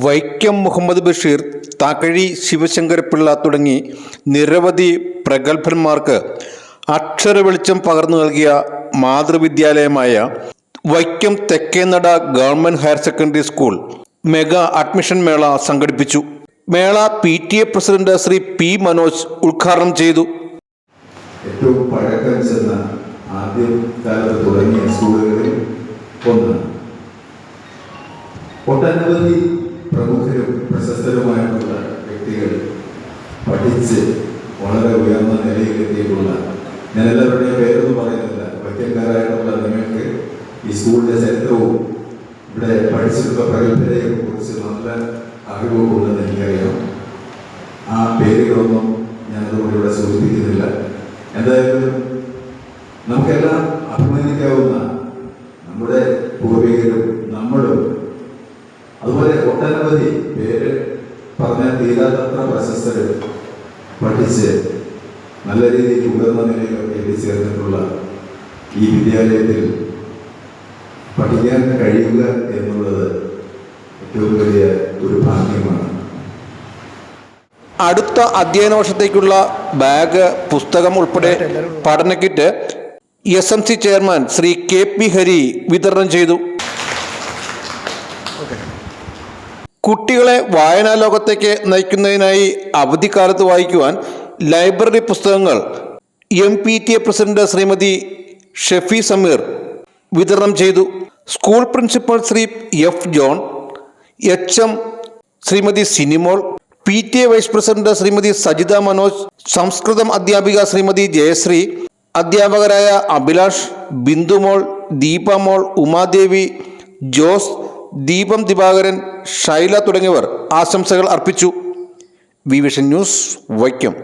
വൈക്കം മുഹമ്മദ് ബഷീർ, തകഴി ശിവശങ്കരപ്പിള്ള തുടങ്ങി നിരവധി പ്രഗത്ഭന്മാർക്ക് അക്ഷരവെളിച്ചം പകർന്നു നൽകിയ മാതൃവിദ്യാലയമായ Vaikom Thekkenada government higher secondary school mega admission മേള സംഘടിപ്പിച്ചു. മേള PTA president Shri P. Manoj ഉദ്ഘാടനം ചെയ്തു. ഏറ്റവും പഴക്കം ചെന്ന ആദ്യ കാലത്ത് തുടങ്ങിയ സ്കൂളുകളിൽ ഒന്ന്. ഒട്ടനവധി പ്രമുഖരും പ്രശസ്തരുമായിട്ടുള്ള വ്യക്തികൾ പഠിച്ച് വളരെ ഉയർന്ന നിലയിലെത്തിയിട്ടുള്ള, ഞാൻ എല്ലാവരുടെയും പേരൊന്നും പറയുന്നില്ല, വൈക്കംകാരായിട്ടുള്ള നിങ്ങൾക്ക് ഈ സ്കൂളിൻ്റെ ചരിത്രവും ഇവിടെ പഠിച്ചിട്ടുള്ള പ്രഗത്ഭരെയെ കുറിച്ച് നല്ല അറിവുണ്ടെന്ന് എനിക്കറിയാം. ആ പേരുകളൊന്നും ഞാനതുകൊണ്ട് ഇവിടെ സൂചിപ്പിക്കുന്നില്ല. എന്തായാലും നമുക്കെല്ലാം അഭിമാനിക്കാവുന്ന നമ്മുടെ പൂർവികരും നമ്മളും അതുപോലെ ഒട്ടനവധി പേര് പറഞ്ഞാൽ തീരാത്തത്ര പ്രശസ്തരും പഠിച്ച് നല്ല രീതിയിൽ ഉയർന്ന നിലയിലൊക്കെ എത്തിച്ചേർന്നിട്ടുള്ള ഈ വിദ്യാലയത്തിൽ പഠിക്കാൻ കഴിയുക എന്നുള്ളത് ഏറ്റവും വലിയ ഒരു ഭാഗ്യമാണ്. അടുത്ത അധ്യയന വർഷത്തേക്കുള്ള ബാഗ്, പുസ്തകം ഉൾപ്പെടെ പഠന kit SMC chairman Shri KP Hari വിതരണം ചെയ്തു. കുട്ടികളെ വായനാ ലോകത്തേക്ക് നയിക്കുന്നതിനായി അവധിക്കാലത്ത് വായിക്കുവാൻ ലൈബ്രറി പുസ്തകങ്ങൾ MPTA പ്രസിഡന്റ് ശ്രീമതി ഷെഫി സമീർ വിതരണം ചെയ്തു. School principal Shri F. John, HM Shrimati Sinimol, PTA vice president Shrimati Sajitha Manoj, സംസ്കൃതം അധ്യാപിക ശ്രീമതി ജയശ്രീ, അധ്യാപകരായ അഭിലാഷ്, ബിന്ദുമോൾ, ദീപമോൾ, ഉമാദേവി, ജോസ്, ദീപം ദിവാകരൻ, ഷൈല തുടങ്ങിയവർ ആശംസകൾ അർപ്പിച്ചു. Vision news, Vaikom.